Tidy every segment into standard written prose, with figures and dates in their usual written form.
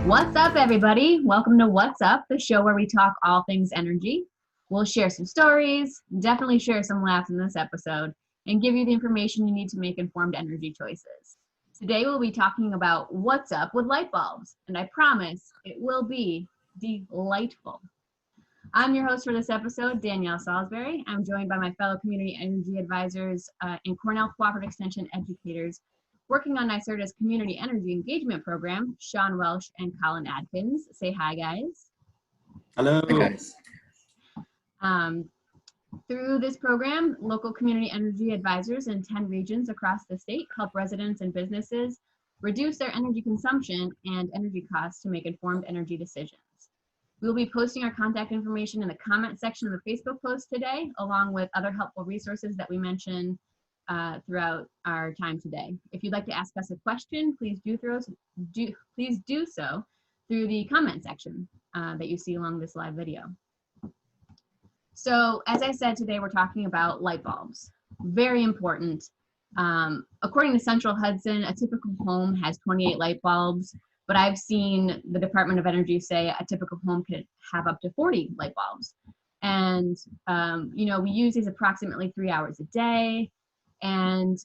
What's up, everybody? Welcome to What's Up, the show where we talk all things energy. We'll share some stories, definitely share some laughs in this episode, and give you the information you need to make informed energy choices. Today, we'll be talking about what's up with light bulbs, and I promise it will be delightful. I'm your host for this episode, Danielle Salisbury. I'm joined by my fellow community energy advisors and Cornell Cooperative Extension educators working on NYSERDA's Community Energy Engagement Program, Sean Welsh and Colin Adkins. Say hi, guys. Hello. Hi, guys. Through this program, local community energy advisors in 10 regions across the state help residents and businesses reduce their energy consumption and energy costs to make informed energy decisions. We'll be posting our contact information in the comment section of the Facebook post today, along with other helpful resources that we mention throughout our time today. If you'd like to ask us a question, please do so through the comment section that you see along this live video. So as I said, today we're talking about light bulbs. Very important. According to Central Hudson, a typical home has 28 light bulbs, but I've seen the Department of Energy say a typical home could have up to 40 light bulbs. And, we use these approximately 3 hours a day. And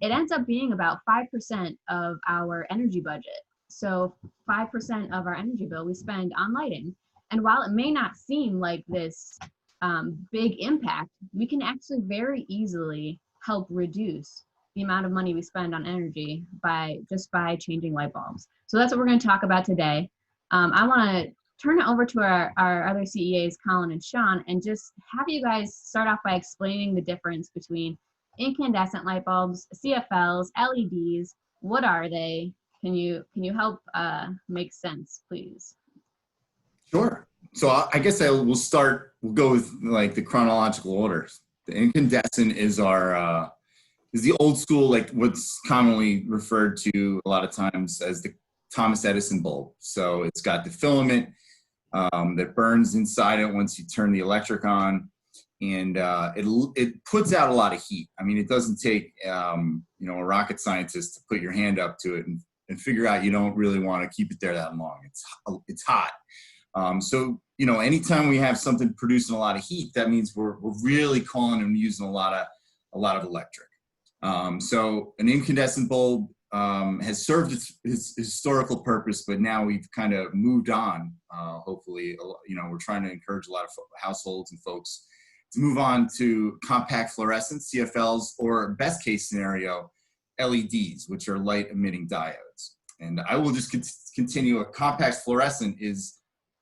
it ends up being about 5% of our energy budget. So 5% of our energy bill we spend on lighting. And while it may not seem like this big impact, we can actually very easily help reduce the amount of money we spend on energy by changing light bulbs. So that's what we're going to talk about today. I want to turn it over to our other CEAs, Colin and Sean, and just have you guys start off by explaining the difference between incandescent light bulbs, CFLs, LEDs. What are they? Can you help make sense, please? Sure. So I guess we'll go with like the chronological order. The incandescent is is the old school, like what's commonly referred to a lot of times as the Thomas Edison bulb. So it's got the filament that burns inside it once you turn the electric on. And it puts out a lot of heat. I mean, it doesn't take a rocket scientist to put your hand up to it and figure out you don't really want to keep it there that long. It's hot. So anytime we have something producing a lot of heat, that means we're really calling and using a lot of electric. So an incandescent bulb has served its historical purpose, but now we've kind of moved on. Hopefully, we're trying to encourage a lot of households and folks to move on to compact fluorescent CFLs, or best case scenario, LEDs, which are light emitting diodes. And I will just continue. A compact fluorescent is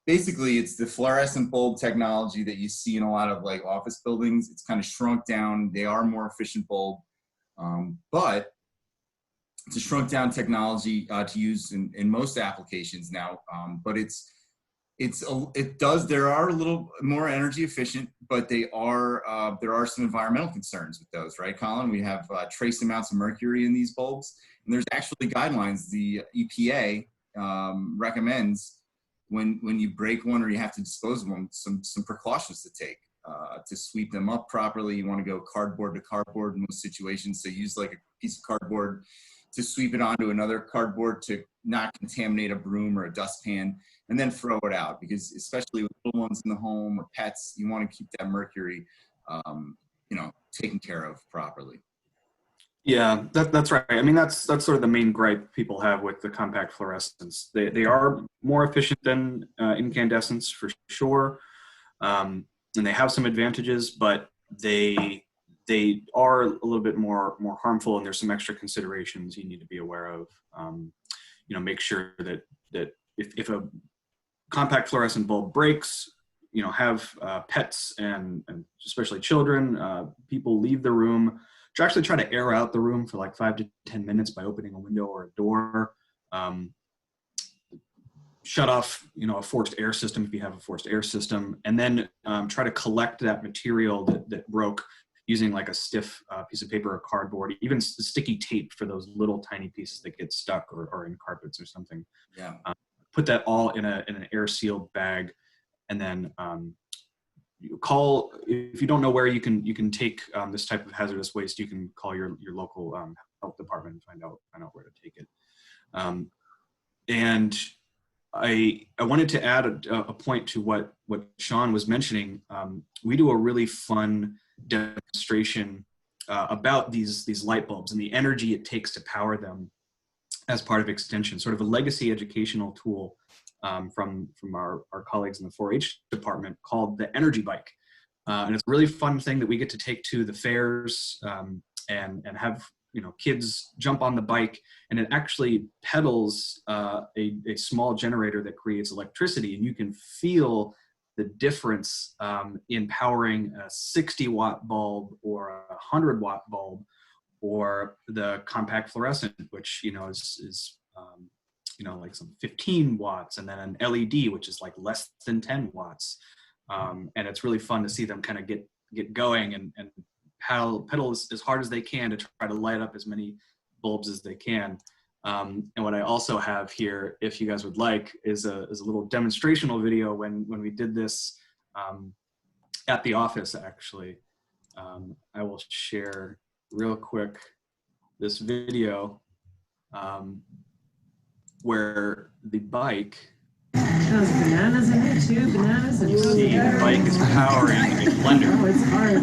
basically, it's the fluorescent bulb technology that you see in a lot of like office buildings. It's kind of shrunk down. They are more efficient bulb, but it's a shrunk down technology to use in most applications now. But there are a little more energy efficient, but there are some environmental concerns with those, right, Colin? We have trace amounts of mercury in these bulbs, and there's actually guidelines. The EPA recommends when you break one or you have to dispose of them, some precautions to take to sweep them up properly. You want to go cardboard to cardboard in most situations, so use like a piece of cardboard to sweep it onto another cardboard to not contaminate a broom or a dustpan, and then throw it out, because especially with little ones in the home or pets, you want to keep that mercury, taken care of properly. Yeah, that's right. I mean, that's sort of the main gripe people have with the compact fluorescents. They are more efficient than incandescents for sure, and they have some advantages, but they are a little bit more harmful, and there's some extra considerations you need to be aware of. Make sure that if a compact fluorescent bulb breaks, have pets and especially children, people leave the room. Actually try to air out the room for like 5 to 10 minutes by opening a window or a door. Shut off, a forced air system if you have a forced air system, and then try to collect that material that broke using like a stiff piece of paper or cardboard, even sticky tape for those little tiny pieces that get stuck or in carpets or something. Yeah. Put that all in an air sealed bag, and then you call. If you don't know where you can take this type of hazardous waste, you can call your local health department and find out where to take it. And I wanted to add a point to what Sean was mentioning. We do a really fun demonstration about these light bulbs and the energy it takes to power them as part of Extension, sort of a legacy educational tool from our colleagues in the 4-H department called the Energy Bike. And it's a really fun thing that we get to take to the fairs and have kids jump on the bike, and it actually pedals a small generator that creates electricity, and you can feel the difference in powering a 60-watt bulb or a 100-watt bulb, or the compact fluorescent, which is like some 15 watts, and then an LED, which is like less than 10 watts. And it's really fun to see them kind of get going and pedal as hard as they can to try to light up as many bulbs as they can. And what I also have here, if you guys would like, is a little demonstrational video when we did this at the office, actually. I will share real quick this video where the bike, There's bananas in it too, bananas and see, the bike is powering a blender. Oh, it's hard.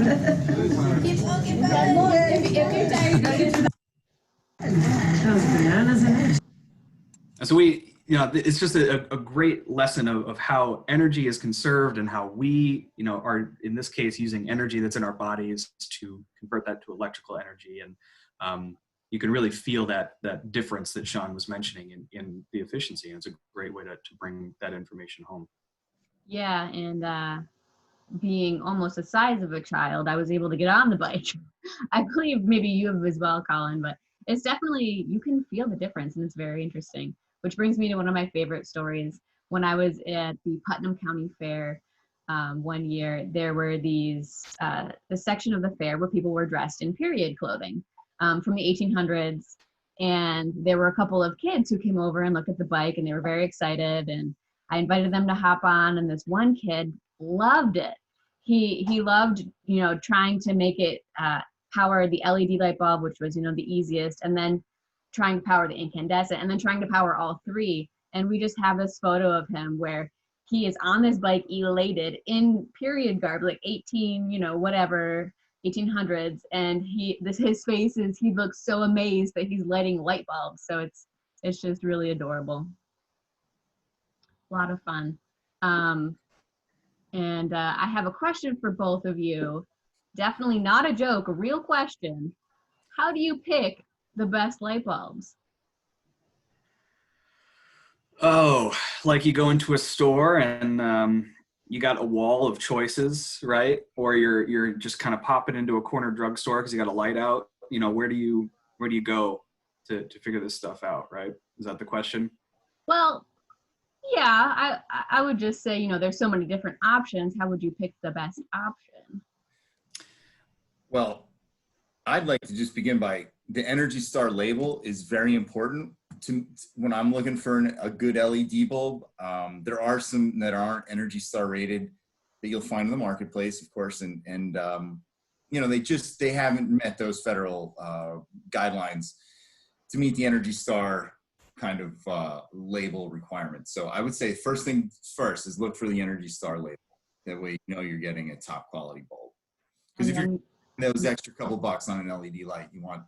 Keep looking back. If you're tired, go get your There's bananas in it. And so it's just a great lesson of how energy is conserved and how we, are in this case using energy that's in our bodies to convert that to electrical energy. And you can really feel that difference that Sean was mentioning in the efficiency. And it's a great way to bring that information home. Yeah, and being almost the size of a child, I was able to get on the bike. I believe maybe you have as well, Colin, but it's definitely, you can feel the difference, and it's very interesting. Which brings me to one of my favorite stories. When I was at the Putnam County Fair one year, there were these, the section of the fair where people were dressed in period clothing from the 1800s. And there were a couple of kids who came over and looked at the bike, and they were very excited. And I invited them to hop on, and this one kid loved it. He loved, trying to make it power the LED light bulb, which was, the easiest, and then trying to power the incandescent, and then trying to power all three. And we just have this photo of him where he is on this bike elated in period garb, like 1800s, and his face is, he looks so amazed that he's lighting light bulbs. So it's just really adorable. A lot of fun. And I have a question for both of you. Definitely not a joke, a real question. How do you pick the best light bulbs? Oh, like you go into a store and you got a wall of choices, right? Or you're just kind of popping into a corner drugstore because you got a light out. Where do you go to figure this stuff out, right? Is that the question? Well, yeah, I would just say, there's so many different options. How would you pick the best option? Well, I'd like to just begin by the Energy Star label is very important to when I'm looking for a good LED bulb. There are some that aren't Energy Star rated that you'll find in the marketplace, of course, and they haven't met those federal guidelines to meet the Energy Star kind of label requirements. So I would say first thing first is look for the Energy Star label. That way you're getting a top quality bulb. Because if you're those extra couple bucks on an LED light, you want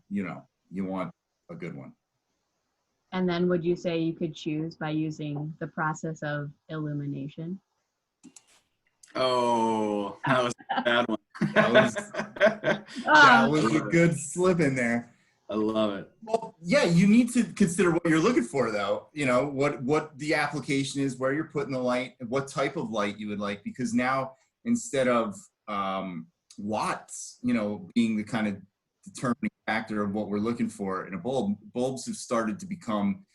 a good one. And then would you say you could choose by using the process of illumination? Oh, that was a bad one. That was a good slip in there. I love it. Well, yeah, you need to consider what you're looking for, though. What the application is, where you're putting the light, what type of light you would like, because now instead of watts, being the kind of determining factor of what we're looking for in a bulb, bulbs have started to become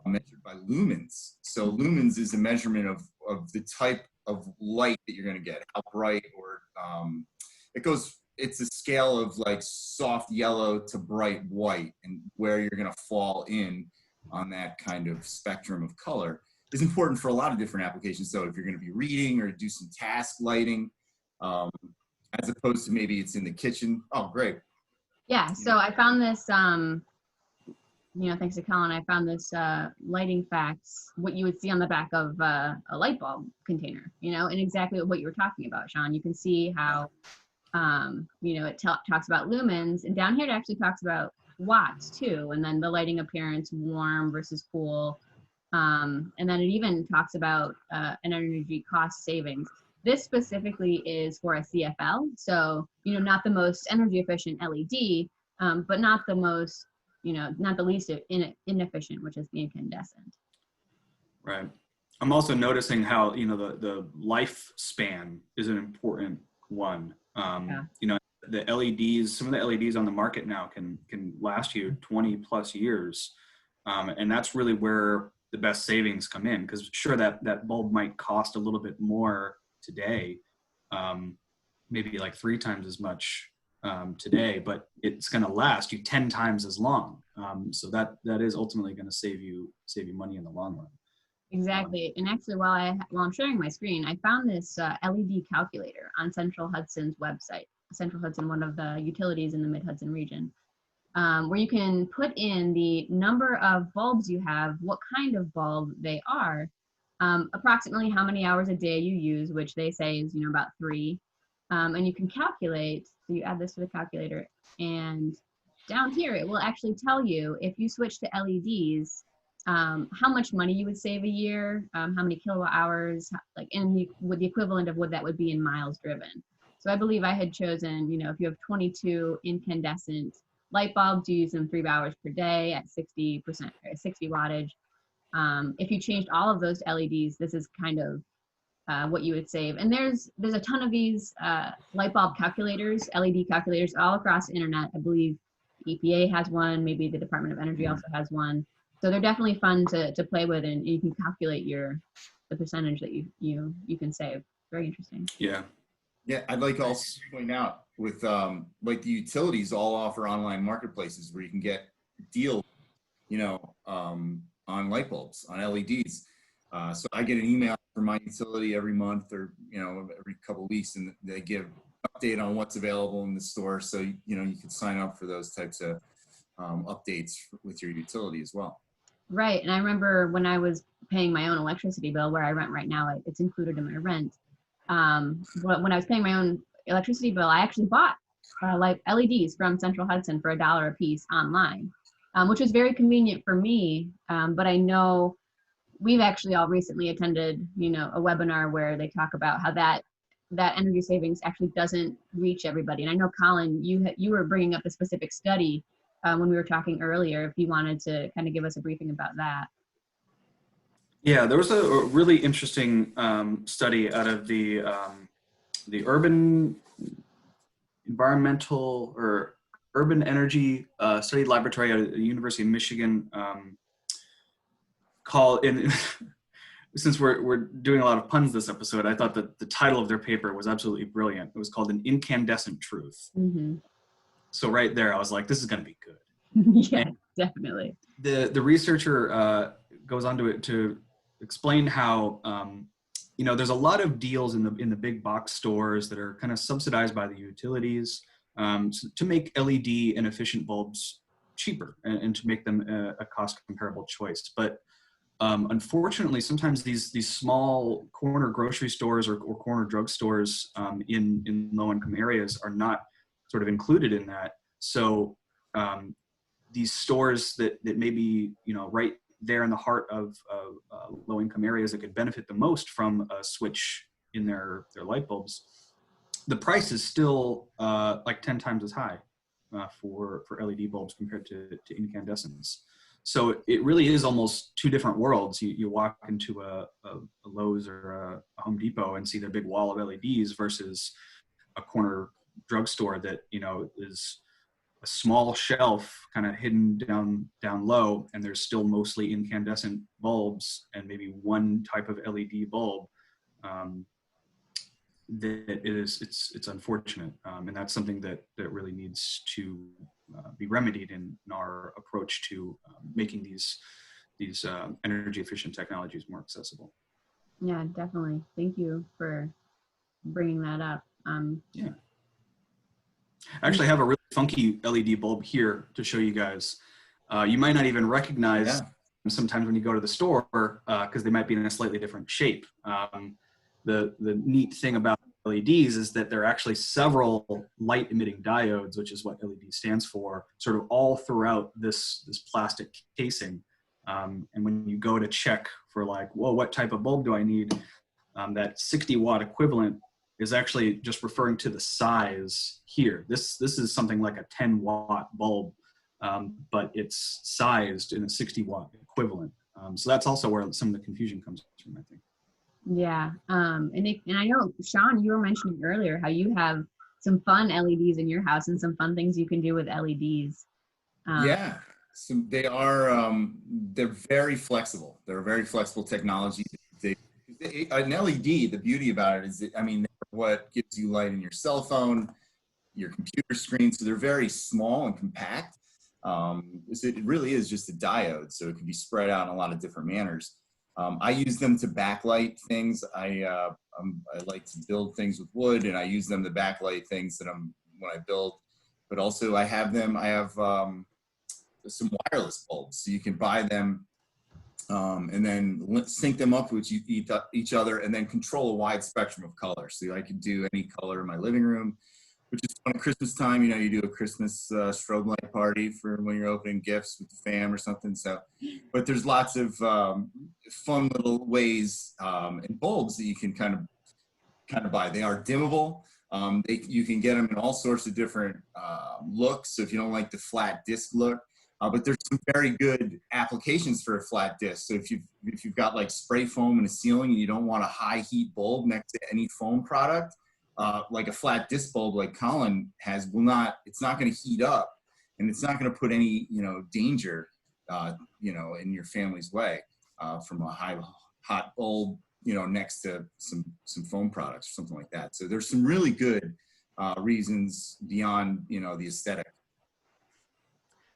measured by lumens. So lumens is a measurement of the type of light that you're going to get, how bright, or it's a scale of like soft yellow to bright white, and where you're going to fall in on that kind of spectrum of color is important for a lot of different applications. So if you're going to be reading or do some task lighting, as opposed to maybe it's in the kitchen. Oh, great. Yeah, so I found this thanks to Colin, I found this lighting facts, what you would see on the back of a light bulb container, and exactly what you were talking about, Sean. You can see how, it talks about lumens, and down here it actually talks about watts too, and then the lighting appearance, warm versus cool. And then it even talks about an energy cost savings. This specifically is for a CFL, so not the most energy efficient LED, but not the most, not the least inefficient, which is the incandescent. Right. I'm also noticing how the lifespan is an important one. The LEDs, some of the LEDs on the market now can last you 20 plus years, and that's really where the best savings come in, because sure, that bulb might cost a little bit more today, maybe like 3 times as much today, but it's going to last you 10 times as long. So that is ultimately going to save you money in the long run. Exactly. And actually, while I'm sharing my screen, I found this LED calculator on Central Hudson's website. Central Hudson, one of the utilities in the Mid-Hudson region, where you can put in the number of bulbs you have, what kind of bulb they are, approximately how many hours a day you use, which they say is about 3, and you can calculate. So you add this to the calculator, and down here it will actually tell you, if you switch to LEDs, how much money you would save a year, how many kilowatt hours, with the equivalent of what that would be in miles driven. So I believe I had chosen, if you have 22 incandescent light bulbs, you use them 3 hours per day at 60%, 60 wattage. If you changed all of those LEDs, this is kind of what you would save. And there's a ton of these light bulb calculators, LED calculators all across the internet. I believe EPA has one, maybe the Department of Energy also has one. So they're definitely fun to play with, and you can calculate the percentage that you can save. Very interesting. Yeah. Yeah, I'd like to also point out with like the utilities all offer online marketplaces where you can get deals, on light bulbs, on LEDs. So I get an email from my utility every month or every couple of weeks, and they give update on what's available in the store. So you can sign up for those types of updates with your utility as well. Right, and I remember when I was paying my own electricity bill, where I rent right now, it's included in my rent. When I was paying my own electricity bill, I actually bought like LEDs from Central Hudson for $1 a piece online, which was very convenient for me. But I know we've actually all recently attended, a webinar where they talk about how that energy savings actually doesn't reach everybody. And I know, Colin, you were bringing up a specific study when we were talking earlier, if you wanted to kind of give us a briefing about that. Yeah, there was a really interesting study out of the Urban Environmental or Urban Energy Study Laboratory at the University of Michigan, called, in since we're doing a lot of puns this episode, I thought that the title of their paper was absolutely brilliant. It was called "An Incandescent Truth." Mm-hmm. So right there, I was like, this is going to be good. Yeah, and definitely. The researcher goes on to explain how there's a lot of deals in the big box stores that are kind of subsidized by the utilities to make LED and efficient bulbs cheaper and to make them a cost comparable choice. But unfortunately, sometimes these small corner grocery stores or corner drug stores in low-income areas are not sort of included in that. So these stores that may be right there in the heart of low-income areas that could benefit the most from a switch in their light bulbs, the price is still like 10 times as high for LED bulbs compared to incandescents. So it really is almost 2 different worlds. You walk into a Lowe's or a Home Depot and see their big wall of LEDs versus a corner drugstore that is a small shelf kind of hidden down low, and there's still mostly incandescent bulbs and maybe one type of LED bulb. It's unfortunate, and that's something that really needs to be remedied in our approach to making these energy efficient technologies more accessible. Yeah, definitely. Thank you for bringing that up. Yeah. I actually have a really funky LED bulb here to show you guys. You might not even recognize Yeah. them sometimes when you go to the store because they might be in a slightly different shape. The neat thing about LEDs is that there are actually several light emitting diodes, which is what LED stands for, sort of all throughout this plastic casing. And when you go to check for like, well, what type of bulb do I need? That 60 watt equivalent is actually just referring to the size here. This is something like a 10 watt bulb, but it's sized in a 60 watt equivalent. So that's also where some of the confusion comes from, I think. Yeah. And I know, Sean, you were mentioning earlier how you have some fun LEDs in your house and some fun things you can do with LEDs. Yeah. So they are, they're very flexible. They're a very flexible technology. An LED, the beauty about it is, that, I mean, what gives you light in your cell phone, your computer screen. So they're very small and compact. So it really is just a diode. So it can be spread out in a lot of different manners. I use them to backlight things. I like to build things with wood, and I use them to backlight things that when I build. But also I have some wireless bulbs, so you can buy them and then sync them up with each other, and then control a wide spectrum of colors. So I can do any color in my living room, which is fun at Christmas time. You know, you do a Christmas strobe light party for when you're opening gifts with the fam or something. So, but there's lots of fun little ways and bulbs that you can kind of buy. They are dimmable. You can get them in all sorts of different looks. So if you don't like the flat disc look, but there's some very good applications for a flat disc. So if you've got like spray foam in a ceiling and you don't want a high heat bulb next to any foam product, like a flat disc bulb like Colin has it's not going to heat up, and it's not going to put any, danger, in your family's way from a hot bulb, next to some foam products or something like that. So there's some really good reasons beyond, the aesthetic.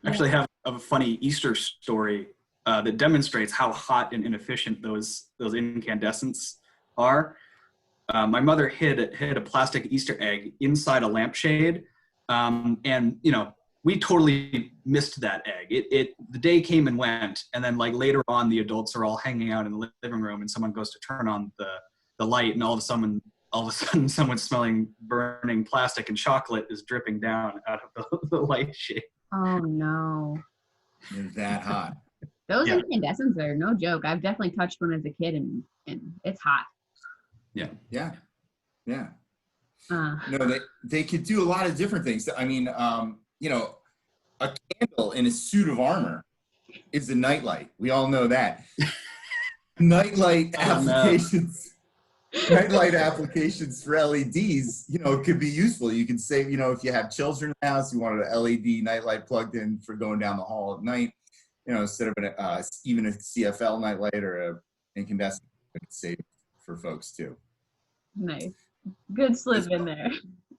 I actually have a funny Easter story that demonstrates how hot and inefficient those incandescents are. My mother hid a plastic Easter egg inside a lampshade, and we totally missed that egg. The day came and went, and then like later on, the adults are all hanging out in the living room, and someone goes to turn on the light, and all of a sudden, someone's smelling burning plastic, and chocolate is dripping down out of the light shade. Oh no. They're that hot. Those incandescents are no joke. I've definitely touched one as a kid, and it's hot. Yeah. Uh, No, they could do a lot of different things. I mean, a candle in a suit of armor is a nightlight. We all know that. Nightlight applications. Nightlight applications for LEDs, could be useful. You can save, if you have children in the house, you wanted an LED nightlight plugged in for going down the hall at night, instead of even a CFL nightlight or a incandescent, it could save for folks too. nice. Good slip in there.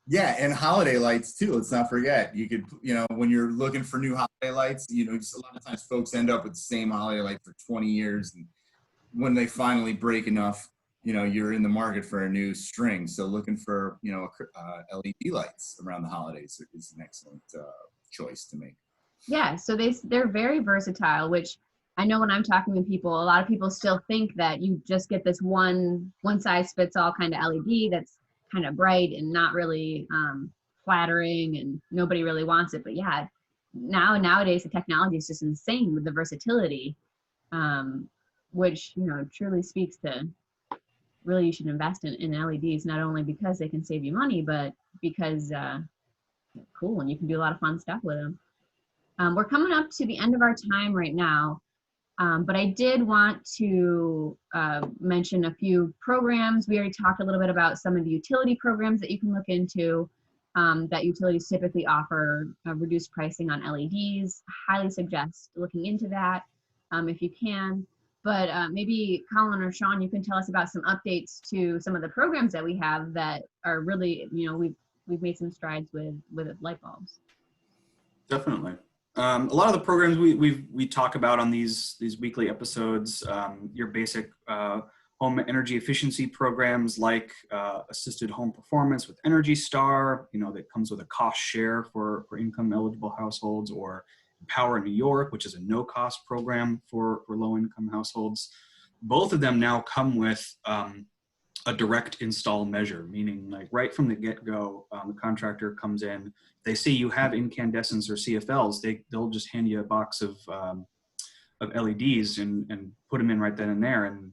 Yeah, and holiday lights too. Let's not forget. You could, when you're looking for new holiday lights, just a lot of times folks end up with the same holiday light for 20 years, and when they finally break enough, you're in the market for a new string. So looking for, LED lights around the holidays is an excellent choice to make. Yeah, so they're very versatile, which I know when I'm talking to people, a lot of people still think that you just get this one size fits all kind of LED that's kind of bright and not really flattering, and nobody really wants it. But yeah, nowadays the technology is just insane with the versatility, which truly speaks to really you should invest in LEDs, not only because they can save you money, but because cool, and you can do a lot of fun stuff with them. We're coming up to the end of our time right now, but I did want to mention a few programs. We already talked a little bit about some of the utility programs that you can look into, that utilities typically offer reduced pricing on LEDs. Highly suggest looking into that if you can. But maybe Colin or Sean, you can tell us about some updates to some of the programs that we have that are really, we've made some strides with light bulbs. Definitely. A lot of the programs we talk about on these weekly episodes, your basic home energy efficiency programs like assisted home performance with Energy Star, that comes with a cost share for income eligible households, or Power New York, which is a no-cost program for low-income households. Both of them now come with a direct install measure, meaning like right from the get-go, the contractor comes in, they see you have incandescents or CFLs, they'll just hand you a box of LEDs and put them in right then and there. And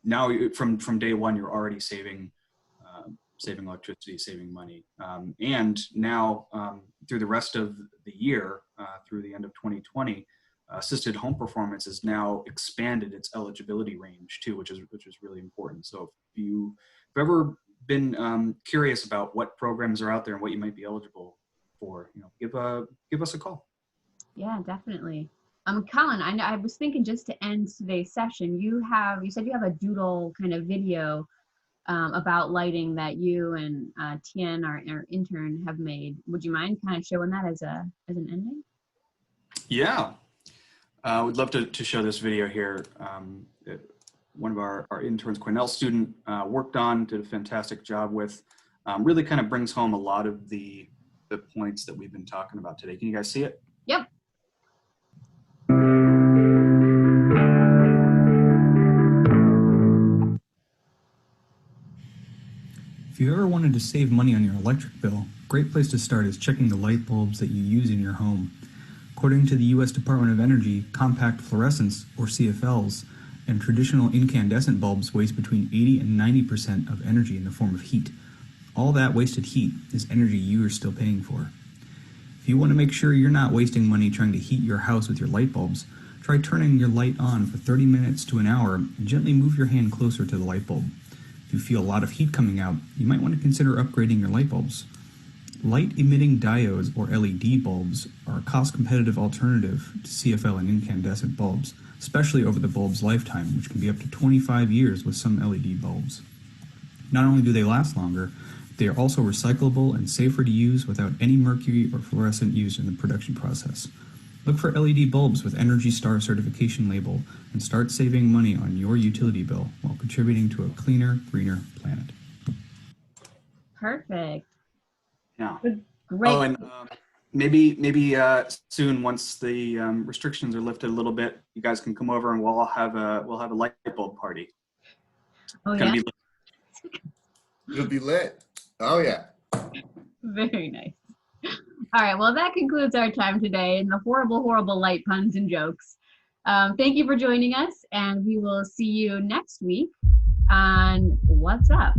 now from day one, you're already saving electricity, saving money. And now through the rest of the year, through the end of 2020, assisted home performance has now expanded its eligibility range too, which is really important. So if you've ever been curious about what programs are out there and what you might be eligible for, give us a call. Yeah, definitely. Colin, I was thinking just to end today's session, you said you have a doodle kind of video about lighting that you and Tien, our intern, have made. Would you mind kind of showing that as an ending? Yeah, I would love to show this video here. One of our interns, Cornell student, worked on, did a fantastic job with. Really kind of brings home a lot of the points that we've been talking about today. Can you guys see it? Yep. If you ever wanted to save money on your electric bill, a great place to start is checking the light bulbs that you use in your home. According to the U.S. Department of Energy, compact fluorescents, or CFLs, and traditional incandescent bulbs waste between 80 and 90% of energy in the form of heat. All that wasted heat is energy you are still paying for. If you want to make sure you're not wasting money trying to heat your house with your light bulbs, try turning your light on for 30 minutes to an hour and gently move your hand closer to the light bulb. If you feel a lot of heat coming out, you might want to consider upgrading your light bulbs. Light-emitting diodes, or LED bulbs, are a cost-competitive alternative to CFL and incandescent bulbs, especially over the bulb's lifetime, which can be up to 25 years with some LED bulbs. Not only do they last longer, they are also recyclable and safer to use without any mercury or fluorescent used in the production process. Look for LED bulbs with Energy Star certification label and start saving money on your utility bill while contributing to a cleaner, greener planet. Perfect. Yeah. Great. Oh, and maybe soon, once the restrictions are lifted a little bit, you guys can come over and we'll have a light bulb party. Oh, It's yeah? gonna be lit. It'll be lit. Oh yeah. Very nice. All right, well, that concludes our time today and the horrible, horrible light puns and jokes. Thank you for joining us, and we will see you next week on What's Up.